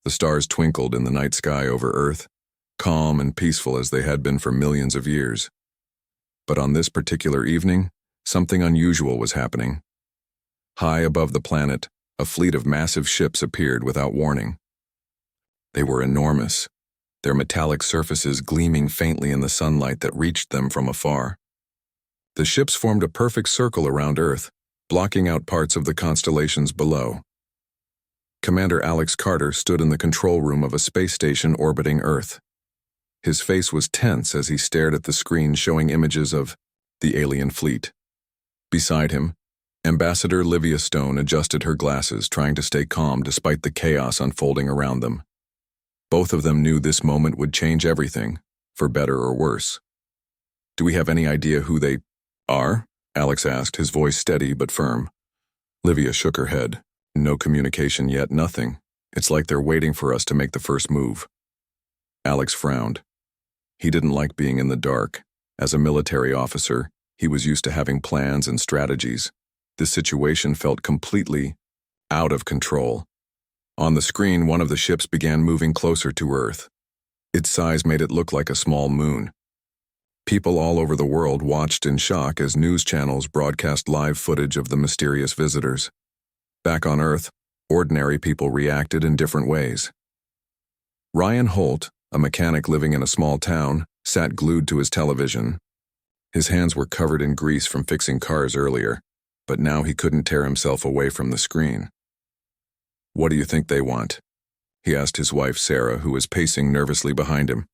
The stars twinkled in the night sky over Earth, calm and peaceful as they had been for millions of years. But on this particular evening, something unusual was happening. High above the planet, a fleet of massive ships appeared without warning. They were enormous, their metallic surfaces gleaming faintly in the sunlight that reached them from afar. The ships formed a perfect circle around Earth, blocking out parts of the constellations below. Commander Alex Carter stood in the control room of a space station orbiting Earth. His face was tense as he stared at the screen showing images of the alien fleet. Beside him, Ambassador Livia Stone adjusted her glasses, trying to stay calm despite the chaos unfolding around them. Both of them knew this moment would change everything, for better or worse. "Do we have any idea who they are?" Alex asked, his voice steady but firm. Livia shook her head. "No communication yet, nothing. It's like they're waiting for us to make the first move." Alex frowned. He didn't like being in the dark. As a military officer, he was used to having plans and strategies. This situation felt completely out of control. On the screen, one of the ships began moving closer to Earth. Its size made it look like a small moon. People all over the world watched in shock as news channels broadcast live footage of the mysterious visitors. Back on Earth, ordinary people reacted in different ways. Ryan Holt, a mechanic living in a small town, sat glued to his television. His hands were covered in grease from fixing cars earlier, but now he couldn't tear himself away from the screen. "What do you think they want?" he asked his wife Sarah, who was pacing nervously behind him.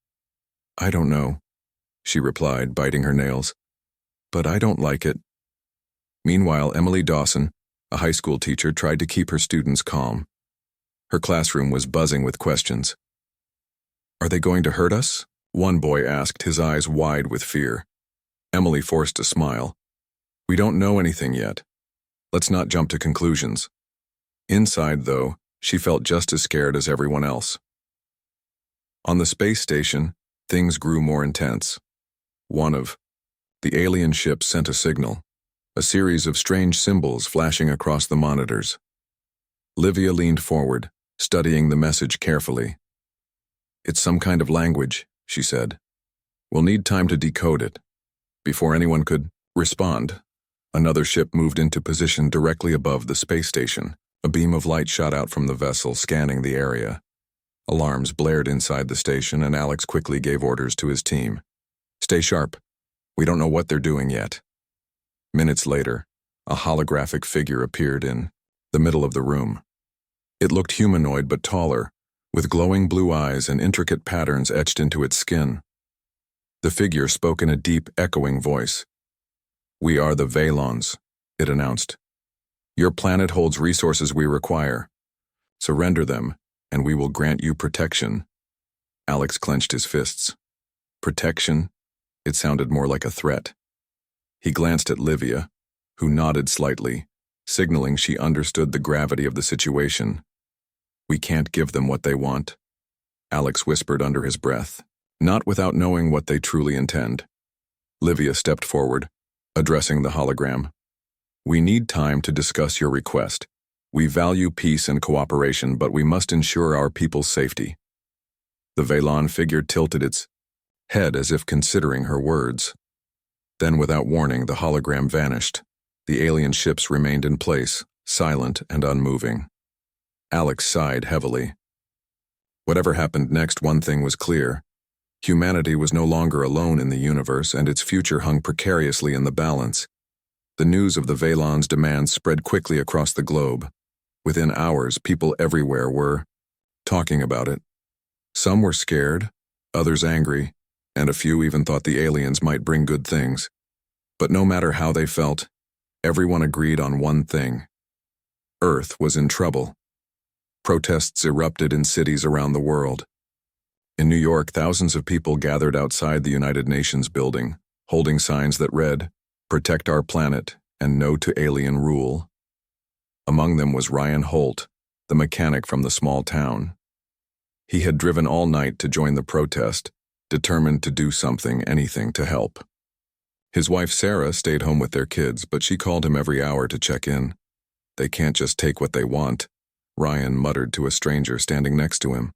"I don't know," she replied, biting her nails. "But I don't like it." Meanwhile, Emily Dawson, a high school teacher, tried to keep her students calm. Her classroom was buzzing with questions. "Are they going to hurt us?" one boy asked, his eyes wide with fear. Emily forced a smile. "We don't know anything yet. Let's not jump to conclusions." Inside, though, she felt just as scared as everyone else. On the space station, things grew more intense. One of the alien ships sent a signal, a series of strange symbols flashing across the monitors. Livia leaned forward, studying the message carefully. "It's some kind of language," she said. "We'll need time to decode it." Before anyone could respond, another ship moved into position directly above the space station. A beam of light shot out from the vessel, scanning the area. Alarms blared inside the station, and Alex quickly gave orders to his team. "Stay sharp. We don't know what they're doing yet." Minutes later, a holographic figure appeared in the middle of the room. It looked humanoid but taller, with glowing blue eyes and intricate patterns etched into its skin. The figure spoke in a deep, echoing voice. "We are the Valons," it announced. "Your planet holds resources we require. Surrender them, and we will grant you protection." Alex clenched his fists. Protection? It sounded more like a threat. He glanced at Livia, who nodded slightly, signaling she understood the gravity of the situation. "We can't give them what they want," Alex whispered under his breath, not without knowing what they truly intend. Livia stepped forward, addressing the hologram. "We need time to discuss your request. We value peace and cooperation, but we must ensure our people's safety." The Valon figure tilted its head as if considering her words. Then, without warning, the hologram vanished. The alien ships remained in place, silent and unmoving. Alex sighed heavily. Whatever happened next, one thing was clear. Humanity was no longer alone in the universe, and its future hung precariously in the balance. The news of the Valon's demands spread quickly across the globe. Within hours, people everywhere were talking about it. Some were scared, others angry, and a few even thought the aliens might bring good things. But no matter how they felt, everyone agreed on one thing. Earth was in trouble. Protests erupted in cities around the world. In New York, thousands of people gathered outside the United Nations building, holding signs that read, "Protect our planet and no to alien rule." Among them was Ryan Holt, the mechanic from the small town. He had driven all night to join the protest, determined to do something, anything to help. His wife Sarah stayed home with their kids, but she called him every hour to check in. "They can't just take what they want," Ryan muttered to a stranger standing next to him.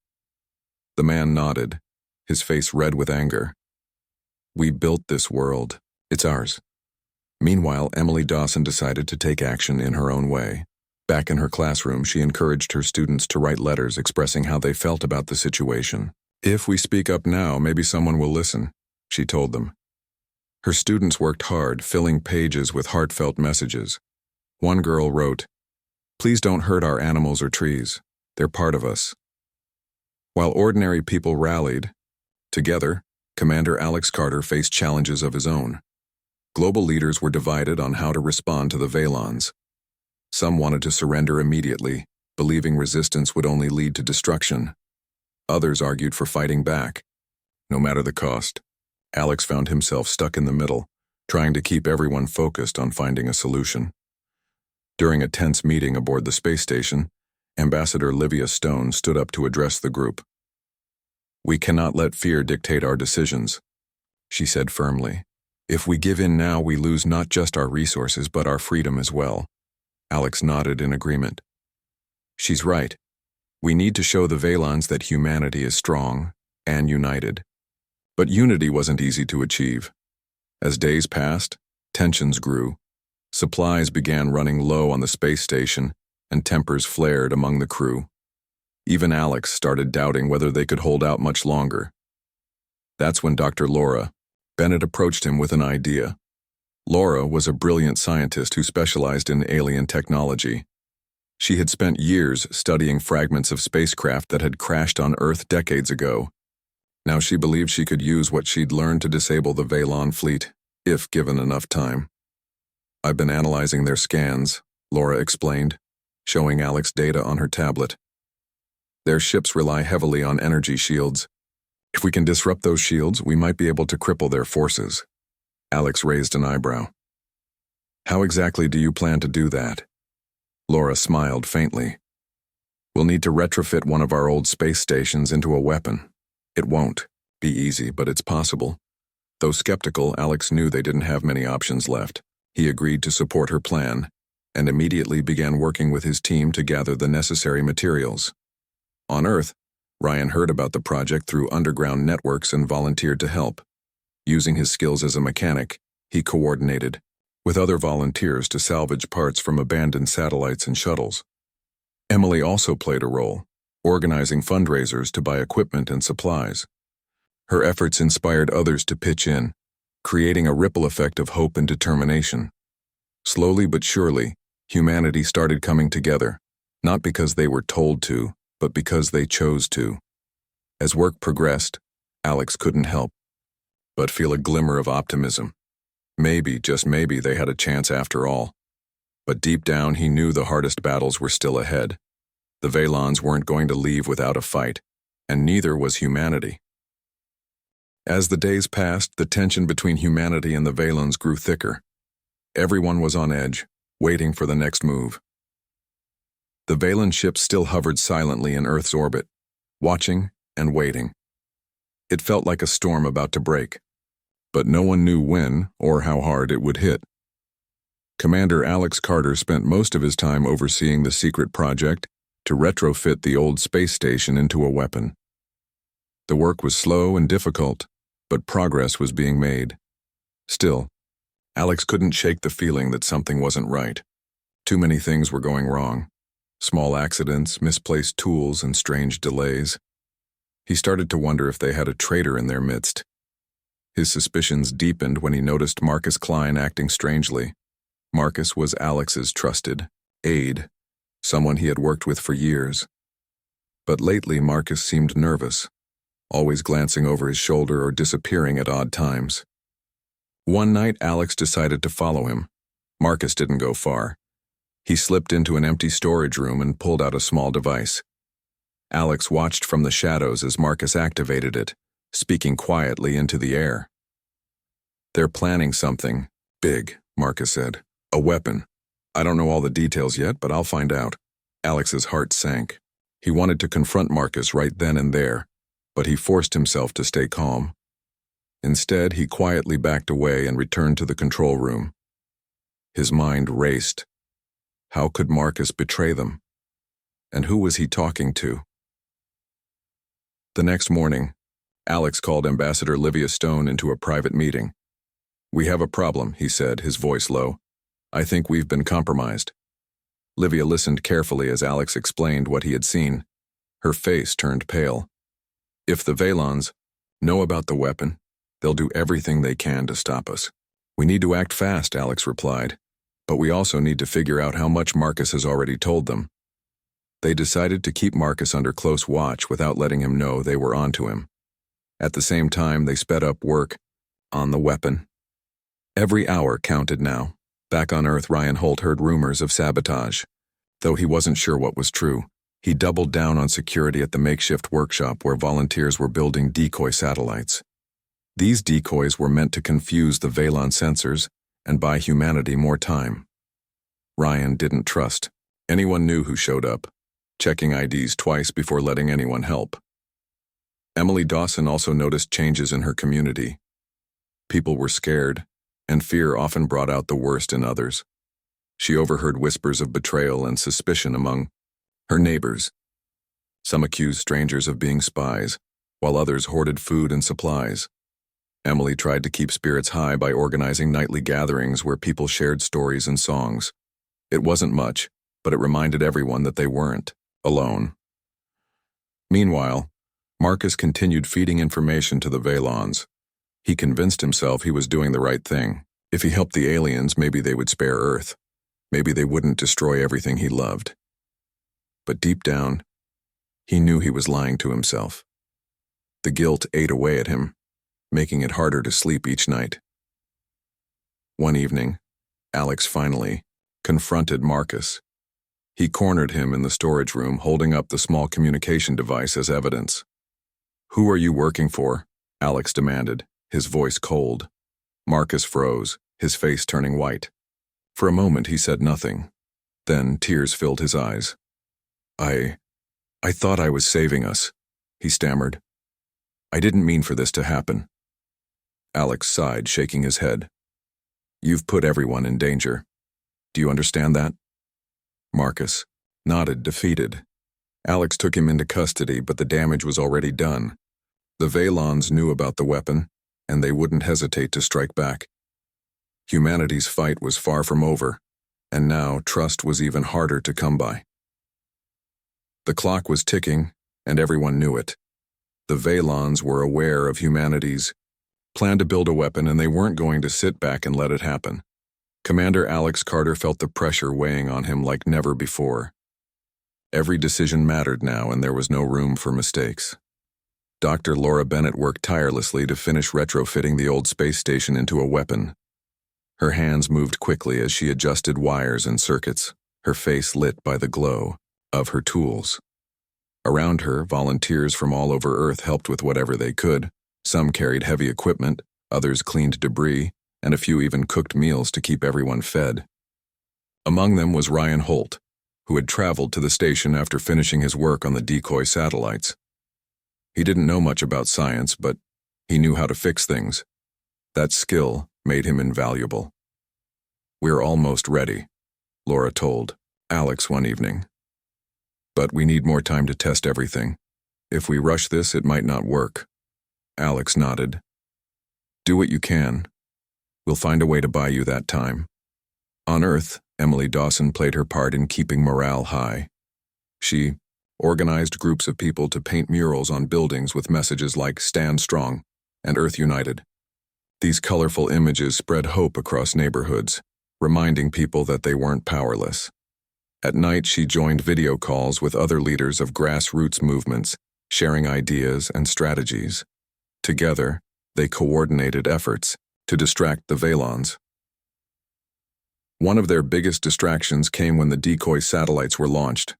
The man nodded, his face red with anger. We built this world. It's ours. Meanwhile, Emily Dawson decided to take action in her own way. Back in her classroom, she encouraged her students to write letters expressing how they felt about the situation. If we speak up now, maybe someone will listen, she told them. Her students worked hard, filling pages with heartfelt messages. One girl wrote, "Please don't hurt our animals or trees. They're part of us." While ordinary people rallied, together, Commander Alex Carter faced challenges of his own. Global leaders were divided on how to respond to the Valons. Some wanted to surrender immediately, believing resistance would only lead to destruction. Others argued for fighting back, no matter the cost. Alex found himself stuck in the middle, trying to keep everyone focused on finding a solution. During a tense meeting aboard the space station, Ambassador Livia Stone stood up to address the group. "We cannot let fear dictate our decisions," she said firmly. "If we give in now, we lose not just our resources but our freedom as well." Alex nodded in agreement. "She's right. We need to show the Valons that humanity is strong and united." But unity wasn't easy to achieve. As days passed, tensions grew. Supplies began running low on the space station, and tempers flared among the crew. Even Alex started doubting whether they could hold out much longer. That's when Dr. Laura Bennett approached him with an idea. Laura was a brilliant scientist who specialized in alien technology. She had spent years studying fragments of spacecraft that had crashed on Earth decades ago. Now she believed she could use what she'd learned to disable the Valon fleet, if given enough time. "I've been analyzing their scans," Laura explained, showing Alex data on her tablet. "Their ships rely heavily on energy shields. If we can disrupt those shields, we might be able to cripple their forces." Alex raised an eyebrow. "How exactly do you plan to do that?" Laura smiled faintly. "We'll need to retrofit one of our old space stations into a weapon. It won't be easy, but it's possible." Though skeptical, Alex knew they didn't have many options left. He agreed to support her plan, and immediately began working with his team to gather the necessary materials. On Earth, Ryan heard about the project through underground networks and volunteered to help. Using his skills as a mechanic, he coordinated with other volunteers to salvage parts from abandoned satellites and shuttles. Emily also played a role, organizing fundraisers to buy equipment and supplies. Her efforts inspired others to pitch in, creating a ripple effect of hope and determination. Slowly but surely, humanity started coming together, not because they were told to, but because they chose to. As work progressed, Alex couldn't help but feel a glimmer of optimism. Maybe, just maybe, they had a chance after all. But deep down, he knew the hardest battles were still ahead. The Valons weren't going to leave without a fight, and neither was humanity. As the days passed, the tension between humanity and the Valons grew thicker. Everyone was on edge, waiting for the next move. The Valon ships still hovered silently in Earth's orbit, watching and waiting. It felt like a storm about to break, but no one knew when or how hard it would hit. Commander Alex Carter spent most of his time overseeing the secret project to retrofit the old space station into a weapon. The work was slow and difficult, but progress was being made. Still, Alex couldn't shake the feeling that something wasn't right. Too many things were going wrong. Small accidents, misplaced tools, and strange delays. He started to wonder if they had a traitor in their midst. His suspicions deepened when he noticed Marcus Klein acting strangely. Marcus was Alex's trusted aide, someone he had worked with for years. But lately Marcus seemed nervous, always glancing over his shoulder or disappearing at odd times. One night Alex decided to follow him. Marcus didn't go far. He slipped into an empty storage room and pulled out a small device. Alex watched from the shadows as Marcus activated it, speaking quietly into the air. "They're planning something big," Marcus said. "A weapon. I don't know all the details yet, but I'll find out." Alex's heart sank. He wanted to confront Marcus right then and there, but he forced himself to stay calm. Instead, he quietly backed away and returned to the control room. His mind raced. How could Marcus betray them? And who was he talking to? The next morning, Alex called Ambassador Livia Stone into a private meeting. "We have a problem," he said, his voice low. "I think we've been compromised." Livia listened carefully as Alex explained what he had seen. Her face turned pale. "If the Valons know about the weapon, they'll do everything they can to stop us." "We need to act fast," Alex replied. "But we also need to figure out how much Marcus has already told them." They decided to keep Marcus under close watch without letting him know they were onto him. At the same time, they sped up work on the weapon. Every hour counted now. Back on Earth, Ryan Holt heard rumors of sabotage. Though he wasn't sure what was true, he doubled down on security at the makeshift workshop where volunteers were building decoy satellites. These decoys were meant to confuse the Valon sensors and buy humanity more time. Ryan didn't trust anyone new who showed up, checking IDs twice before letting anyone help. Emily Dawson also noticed changes in her community. People were scared, and fear often brought out the worst in others. She overheard whispers of betrayal and suspicion among her neighbors. Some accused strangers of being spies, while others hoarded food and supplies. Emily tried to keep spirits high by organizing nightly gatherings where people shared stories and songs. It wasn't much, but it reminded everyone that they weren't alone. Meanwhile, Marcus continued feeding information to the Valons. He convinced himself he was doing the right thing. If he helped the aliens, maybe they would spare Earth. Maybe they wouldn't destroy everything he loved. But deep down, he knew he was lying to himself. The guilt ate away at him, making it harder to sleep each night. One evening, Alex finally confronted Marcus. He cornered him in the storage room, holding up the small communication device as evidence. "Who are you working for?" Alex demanded, his voice cold. Marcus froze, his face turning white. For a moment he said nothing. Then tears filled his eyes. I thought I was saving us," he stammered. "I didn't mean for this to happen." Alex sighed, shaking his head. "You've put everyone in danger. Do you understand that?" Marcus nodded, defeated. Alex took him into custody, but the damage was already done. The Valons knew about the weapon, and they wouldn't hesitate to strike back. Humanity's fight was far from over, and now trust was even harder to come by. The clock was ticking, and everyone knew it. The Valons were aware of humanity's plan to build a weapon, and they weren't going to sit back and let it happen. Commander Alex Carter felt the pressure weighing on him like never before. Every decision mattered now, and there was no room for mistakes. Dr. Laura Bennett worked tirelessly to finish retrofitting the old space station into a weapon. Her hands moved quickly as she adjusted wires and circuits, her face lit by the glow of her tools. Around her, volunteers from all over Earth helped with whatever they could. Some carried heavy equipment, others cleaned debris, and a few even cooked meals to keep everyone fed. Among them was Ryan Holt, who had traveled to the station after finishing his work on the decoy satellites. He didn't know much about science, but he knew how to fix things. That skill made him invaluable. "We're almost ready," Laura told Alex one evening. "But we need more time to test everything. If we rush this, it might not work." Alex nodded. "Do what you can. We'll find a way to buy you that time." On Earth, Emily Dawson played her part in keeping morale high. She organized groups of people to paint murals on buildings with messages like "Stand Strong" and "Earth United." These colorful images spread hope across neighborhoods, reminding people that they weren't powerless. At night, she joined video calls with other leaders of grassroots movements, sharing ideas and strategies. Together, they coordinated efforts to distract the Valons. One of their biggest distractions came when the decoy satellites were launched.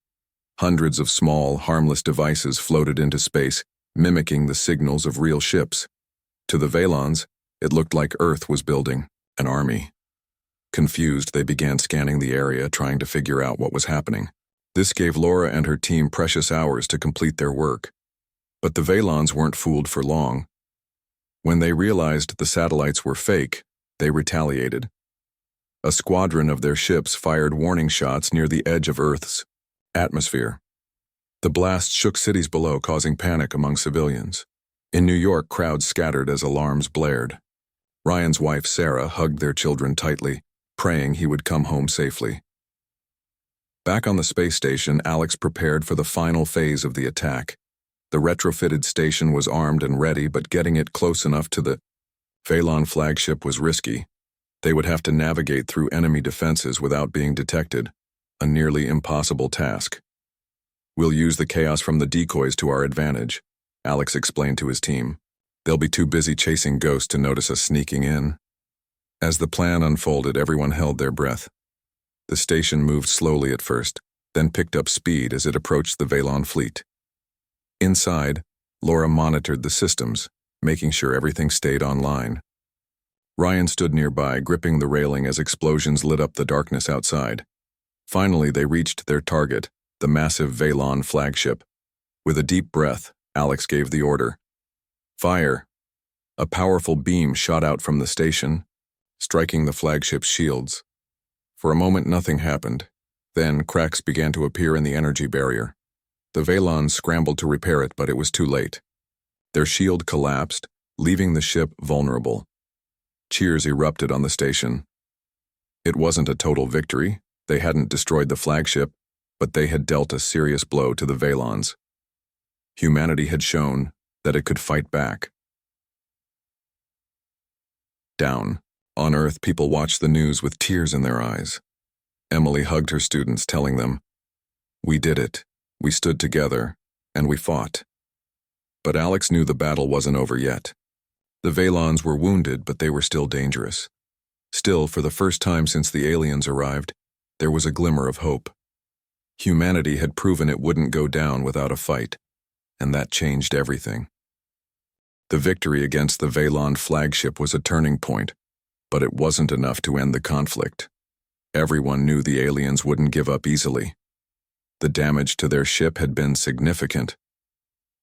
Hundreds of small, harmless devices floated into space, mimicking the signals of real ships. To the Valons, it looked like Earth was building an army. Confused, they began scanning the area, trying to figure out what was happening. This gave Laura and her team precious hours to complete their work. But the Valons weren't fooled for long. When they realized the satellites were fake, they retaliated. A squadron of their ships fired warning shots near the edge of Earth's atmosphere. The blast shook cities below, causing panic among civilians. In New York, crowds scattered as alarms blared. Ryan's wife, Sarah, hugged their children tightly, praying he would come home safely. Back on the space station, Alex prepared for the final phase of the attack. The retrofitted station was armed and ready, but getting it close enough to the Phaelon flagship was risky. They would have to navigate through enemy defenses without being detected, a nearly impossible task. "We'll use the chaos from the decoys to our advantage," Alex explained to his team. "They'll be too busy chasing ghosts to notice us sneaking in." As the plan unfolded, everyone held their breath. The station moved slowly at first, then picked up speed as it approached the Phaelon fleet. Inside, Laura monitored the systems, making sure everything stayed online. Ryan stood nearby, gripping the railing as explosions lit up the darkness outside. Finally, they reached their target, the massive Phaelon flagship. With a deep breath, Alex gave the order. "Fire!" A powerful beam shot out from the station, striking the flagship's shields. For a moment, nothing happened. Then, cracks began to appear in the energy barrier. The Phaelons scrambled to repair it, but it was too late. Their shield collapsed, leaving the ship vulnerable. Cheers erupted on the station. It wasn't a total victory. They hadn't destroyed the flagship, but they had dealt a serious blow to the Phaelons. Humanity had shown that it could fight back. Down on Earth, people watched the news with tears in their eyes. Emily hugged her students, telling them, "We did it. We stood together, and we fought." But Alex knew the battle wasn't over yet. The Phaelons were wounded, but they were still dangerous. Still, for the first time since the aliens arrived, there was a glimmer of hope. Humanity had proven it wouldn't go down without a fight, and that changed everything. The victory against the Phaelon flagship was a turning point, but it wasn't enough to end the conflict. Everyone knew the aliens wouldn't give up easily. The damage to their ship had been significant,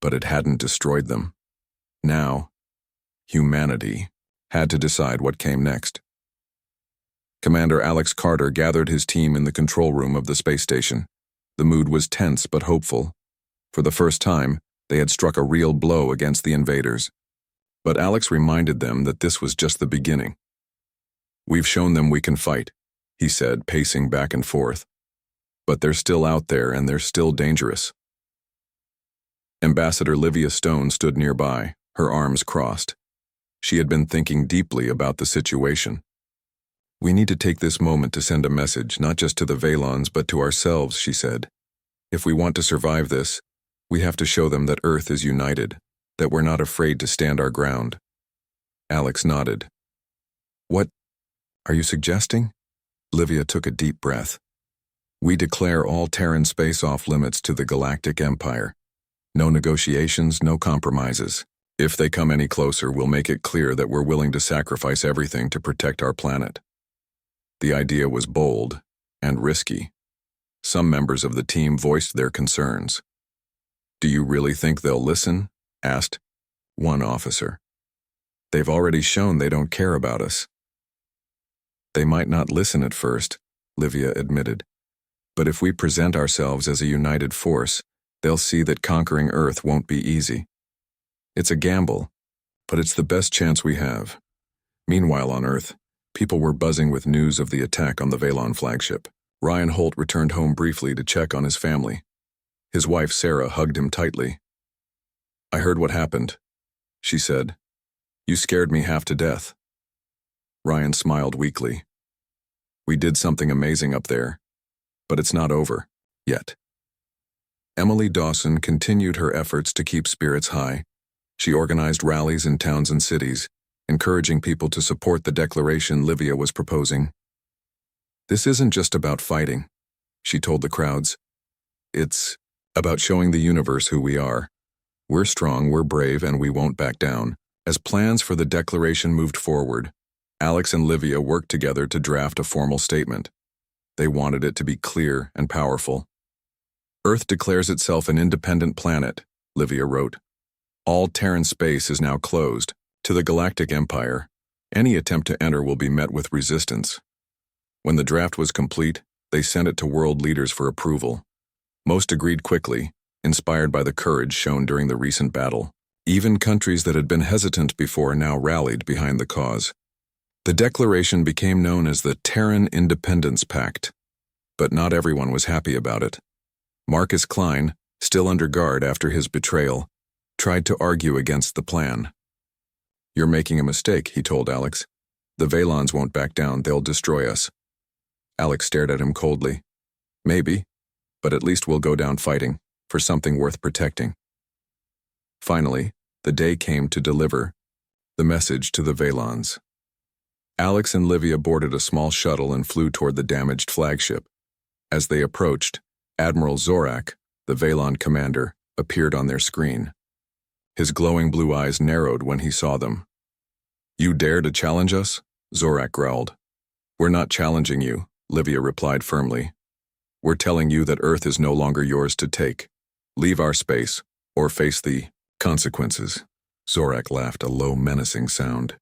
but it hadn't destroyed them. Now, humanity had to decide what came next. Commander Alex Carter gathered his team in the control room of the space station. The mood was tense but hopeful. For the first time, they had struck a real blow against the invaders. But Alex reminded them that this was just the beginning. "We've shown them we can fight," he said, pacing back and forth. "But they're still out there, and they're still dangerous." Ambassador Livia Stone stood nearby, her arms crossed. She had been thinking deeply about the situation. "We need to take this moment to send a message, not just to the Phaelons, but to ourselves," she said. "If we want to survive this, we have to show them that Earth is united, that we're not afraid to stand our ground." Alex nodded. "What are you suggesting?" Livia took a deep breath. "We declare all Terran space off-limits to the Galactic Empire. No negotiations, no compromises. If they come any closer, we'll make it clear that we're willing to sacrifice everything to protect our planet." The idea was bold and risky. Some members of the team voiced their concerns. "Do you really think they'll listen?" asked one officer. "They've already shown they don't care about us." "They might not listen at first," Livia admitted. "But if we present ourselves as a united force, they'll see that conquering Earth won't be easy. It's a gamble, but it's the best chance we have." Meanwhile on Earth, people were buzzing with news of the attack on the Phaelon flagship. Ryan Holt returned home briefly to check on his family. His wife Sarah hugged him tightly. "I heard what happened," she said. "You scared me half to death." Ryan smiled weakly. "We did something amazing up there, but it's not over yet." Emily Dawson continued her efforts to keep spirits high. She organized rallies in towns and cities, encouraging people to support the declaration Livia was proposing. "This isn't just about fighting," she told the crowds. "It's about showing the universe who we are. We're strong, we're brave, and we won't back down." As plans for the declaration moved forward, Alex and Livia worked together to draft a formal statement. They wanted it to be clear and powerful. "Earth declares itself an independent planet," Livia wrote. "All Terran space is now closed to the Galactic Empire. Any attempt to enter will be met with resistance." When the draft was complete, they sent it to world leaders for approval. Most agreed quickly, inspired by the courage shown during the recent battle. Even countries that had been hesitant before now rallied behind the cause. The declaration became known as the Terran Independence Pact, but not everyone was happy about it. Marcus Klein, still under guard after his betrayal, tried to argue against the plan. "You're making a mistake," he told Alex. "The Valons won't back down, they'll destroy us." Alex stared at him coldly. "Maybe, but at least we'll go down fighting, for something worth protecting." Finally, the day came to deliver the message to the Valons. Alex and Livia boarded a small shuttle and flew toward the damaged flagship. As they approached, Admiral Zorak, the Valon commander, appeared on their screen. His glowing blue eyes narrowed when he saw them. "You dare to challenge us?" Zorak growled. "We're not challenging you," Livia replied firmly. "We're telling you that Earth is no longer yours to take. Leave our space, or face the consequences." Zorak laughed, a low, menacing sound.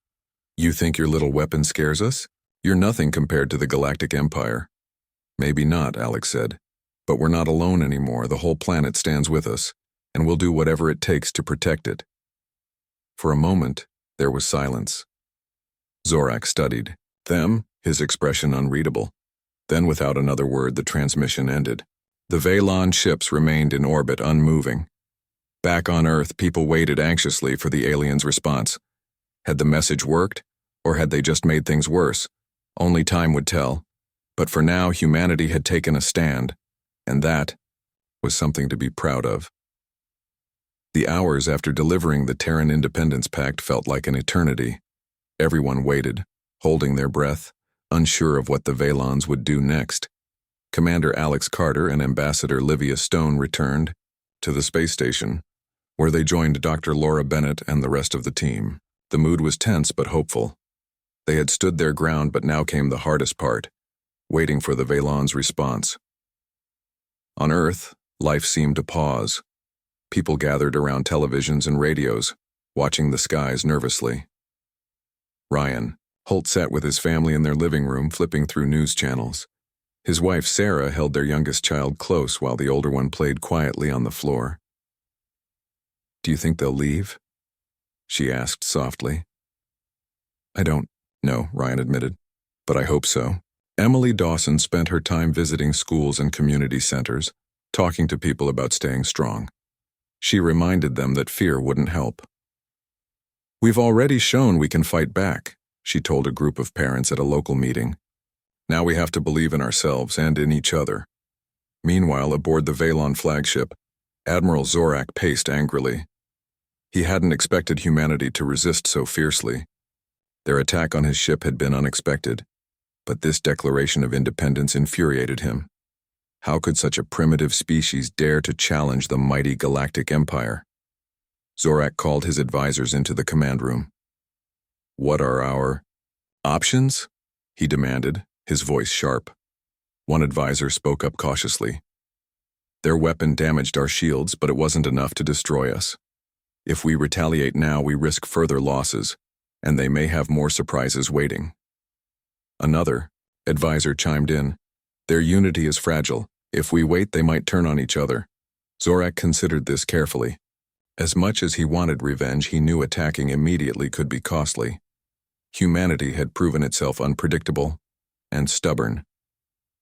"You think your little weapon scares us? You're nothing compared to the Galactic Empire." "Maybe not," Alex said. "But we're not alone anymore. The whole planet stands with us, and we'll do whatever it takes to protect it." For a moment, there was silence. Zorak studied them, his expression unreadable. Then, without another word, the transmission ended. The Valon ships remained in orbit, unmoving. Back on Earth, people waited anxiously for the aliens' response. Had the message worked, or had they just made things worse? Only time would tell. But for now, humanity had taken a stand, and that was something to be proud of. The hours after delivering the Terran Independence Pact felt like an eternity. Everyone waited, holding their breath, unsure of what the Valons would do next. Commander Alex Carter and Ambassador Livia Stone returned to the space station, where they joined Dr. Laura Bennett and the rest of the team. The mood was tense but hopeful. They had stood their ground, but now came the hardest part, waiting for the Valons' response. On Earth, life seemed to pause. People gathered around televisions and radios, watching the skies nervously. Ryan Holt sat with his family in their living room, flipping through news channels. His wife Sarah held their youngest child close while the older one played quietly on the floor. "Do you think they'll leave?" she asked softly. "I don't know," Ryan admitted, "but I hope so." Emily Dawson spent her time visiting schools and community centers, talking to people about staying strong. She reminded them that fear wouldn't help. "We've already shown we can fight back," she told a group of parents at a local meeting. "Now we have to believe in ourselves and in each other." Meanwhile, aboard the Valon flagship, Admiral Zorak paced angrily. He hadn't expected humanity to resist so fiercely. Their attack on his ship had been unexpected, but this declaration of independence infuriated him. How could such a primitive species dare to challenge the mighty Galactic Empire? Zorak called his advisors into the command room. "What are our options?" he demanded, his voice sharp. One advisor spoke up cautiously. "Their weapon damaged our shields, but it wasn't enough to destroy us. If we retaliate now, we risk further losses, and they may have more surprises waiting." Another advisor chimed in. "Their unity is fragile. If we wait, they might turn on each other." Zorak considered this carefully. As much as he wanted revenge, he knew attacking immediately could be costly. Humanity had proven itself unpredictable and stubborn.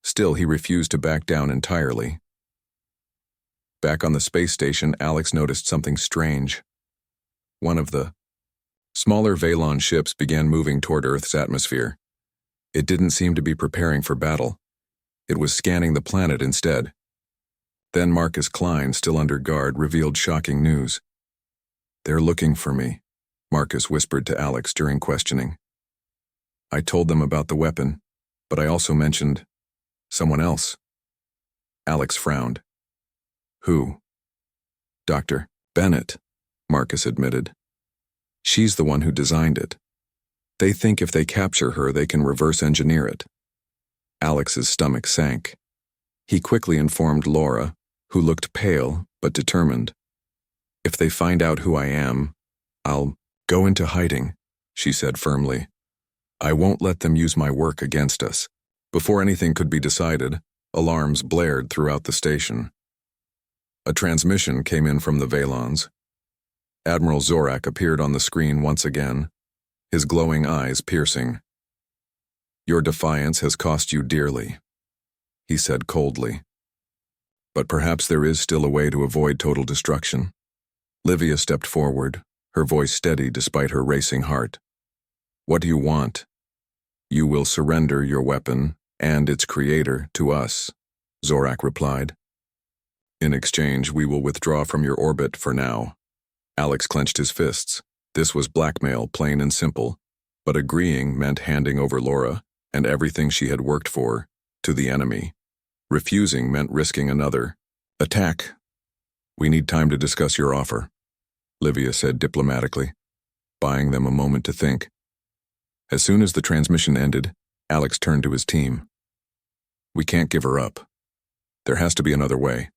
Still, he refused to back down entirely. Back on the space station, Alex noticed something strange. One of the smaller Valon ships began moving toward Earth's atmosphere. It didn't seem to be preparing for battle. It was scanning the planet instead. Then Marcus Klein, still under guard, revealed shocking news. "They're looking for me," Marcus whispered to Alex during questioning. "I told them about the weapon, but I also mentioned someone else." Alex frowned. "Who?" "Dr. Bennett," Marcus admitted. "She's the one who designed it. They think if they capture her, they can reverse engineer it." Alex's stomach sank. He quickly informed Laura, who looked pale but determined. "If they find out who I am, I'll go into hiding," she said firmly. "I won't let them use my work against us." Before anything could be decided, alarms blared throughout the station. A transmission came in from the Valons. Admiral Zorak appeared on the screen once again, his glowing eyes piercing. "Your defiance has cost you dearly," he said coldly. "But perhaps there is still a way to avoid total destruction." Livia stepped forward, her voice steady despite her racing heart. "What do you want?" "You will surrender your weapon and its creator to us," Zorak replied. "In exchange, we will withdraw from your orbit for now." Alex clenched his fists. This was blackmail, plain and simple, but agreeing meant handing over Laura and everything she had worked for to the enemy. Refusing meant risking another attack. "We need time to discuss your offer," Livia said diplomatically, buying them a moment to think. As soon as the transmission ended, Alex turned to his team. "We can't give her up. There has to be another way."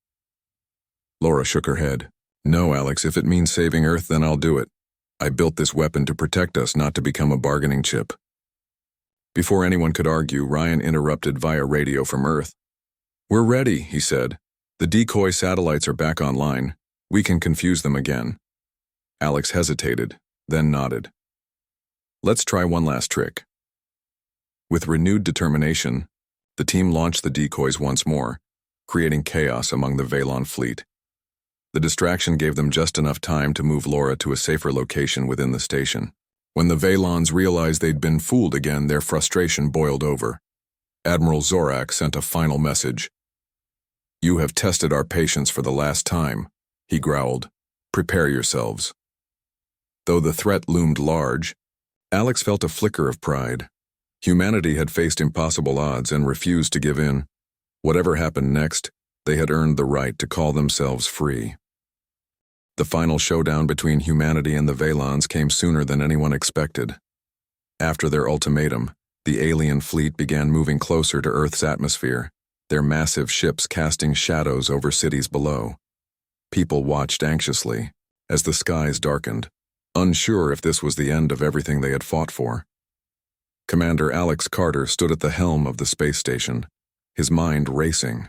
Laura shook her head. "No, Alex, if it means saving Earth, then I'll do it. I built this weapon to protect us, not to become a bargaining chip." Before anyone could argue, Ryan interrupted via radio from Earth. "We're ready," he said. "The decoy satellites are back online. We can confuse them again." Alex hesitated, then nodded. "Let's try one last trick." With renewed determination, the team launched the decoys once more, creating chaos among the Valon fleet. The distraction gave them just enough time to move Laura to a safer location within the station. When the Valons realized they'd been fooled again, their frustration boiled over. Admiral Zorak sent a final message. "You have tested our patience for the last time," he growled. "Prepare yourselves." Though the threat loomed large, Alex felt a flicker of pride. Humanity had faced impossible odds and refused to give in. Whatever happened next, they had earned the right to call themselves free. The final showdown between humanity and the Valons came sooner than anyone expected. After their ultimatum, the alien fleet began moving closer to Earth's atmosphere, their massive ships casting shadows over cities below. People watched anxiously as the skies darkened, unsure if this was the end of everything they had fought for. Commander Alex Carter stood at the helm of the space station, his mind racing.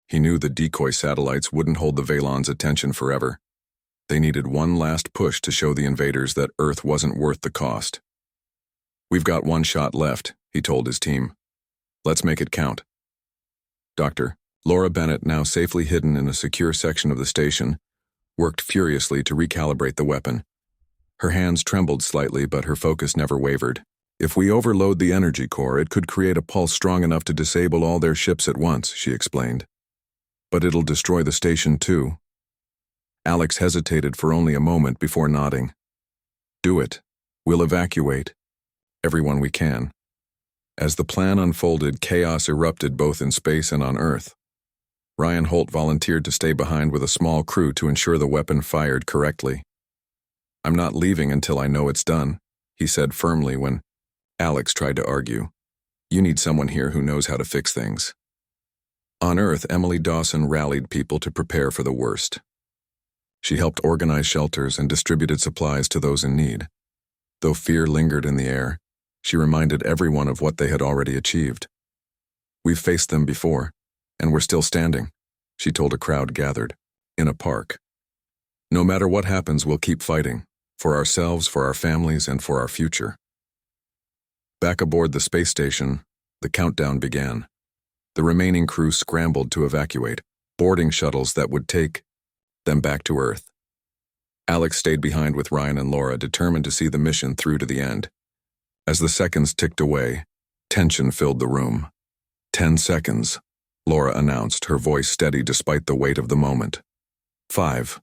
He knew the decoy satellites wouldn't hold the Valons' attention forever. They needed one last push to show the invaders that Earth wasn't worth the cost. "We've got one shot left," he told his team. "Let's make it count." Dr. Laura Bennett, now safely hidden in a secure section of the station, worked furiously to recalibrate the weapon. Her hands trembled slightly, but her focus never wavered. "If we overload the energy core, it could create a pulse strong enough to disable all their ships at once," she explained. "But it'll destroy the station too." Alex hesitated for only a moment before nodding. "Do it. We'll evacuate everyone we can." As the plan unfolded, chaos erupted both in space and on Earth. Ryan Holt volunteered to stay behind with a small crew to ensure the weapon fired correctly. "I'm not leaving until I know it's done," he said firmly when Alex tried to argue. "You need someone here who knows how to fix things." On Earth, Emily Dawson rallied people to prepare for the worst. She helped organize shelters and distributed supplies to those in need. Though fear lingered in the air, she reminded everyone of what they had already achieved. "We've faced them before, and we're still standing," she told a crowd gathered in a park. "No matter what happens, we'll keep fighting, for ourselves, for our families, and for our future." Back aboard the space station, the countdown began. The remaining crew scrambled to evacuate, boarding shuttles that would take them back to Earth. Alex stayed behind with Ryan and Laura, determined to see the mission through to the end. As the seconds ticked away, tension filled the room. 10 seconds, Laura announced, her voice steady despite the weight of the moment. 5,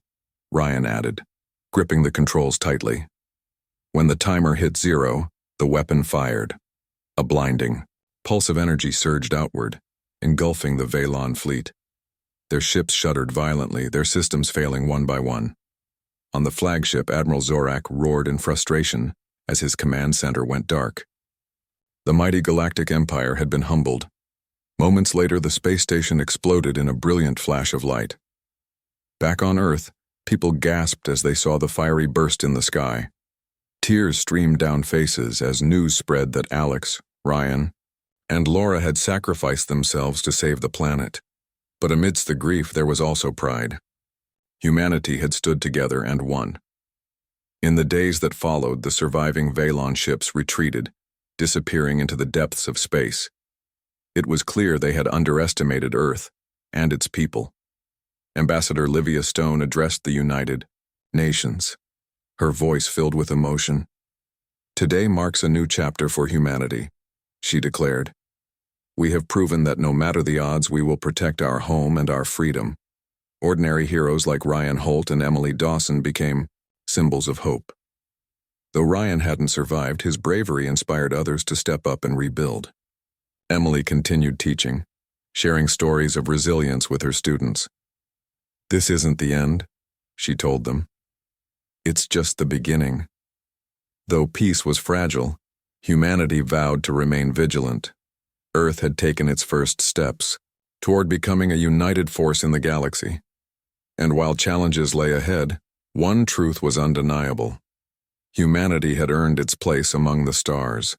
Ryan added, gripping the controls tightly. When the timer hit 0, the weapon fired. A blinding pulse of energy surged outward, engulfing the Valon fleet. Their ships shuddered violently, their systems failing one by one. On the flagship, Admiral Zorak roared in frustration as his command center went dark. The mighty Galactic Empire had been humbled. Moments later, the space station exploded in a brilliant flash of light. Back on Earth, people gasped as they saw the fiery burst in the sky. Tears streamed down faces as news spread that Alex, Ryan, and Laura had sacrificed themselves to save the planet. But amidst the grief there was also pride. Humanity had stood together and won. In the days that followed, the surviving Valon ships retreated, disappearing into the depths of space. It was clear they had underestimated Earth and its people. Ambassador Livia Stone addressed the United Nations, her voice filled with emotion. "Today marks a new chapter for humanity," she declared. "We have proven that no matter the odds, we will protect our home and our freedom." Ordinary heroes like Ryan Holt and Emily Dawson became symbols of hope. Though Ryan hadn't survived, his bravery inspired others to step up and rebuild. Emily continued teaching, sharing stories of resilience with her students. "This isn't the end," she told them. "It's just the beginning." Though peace was fragile, humanity vowed to remain vigilant. Earth had taken its first steps toward becoming a united force in the galaxy. And while challenges lay ahead, one truth was undeniable. Humanity had earned its place among the stars.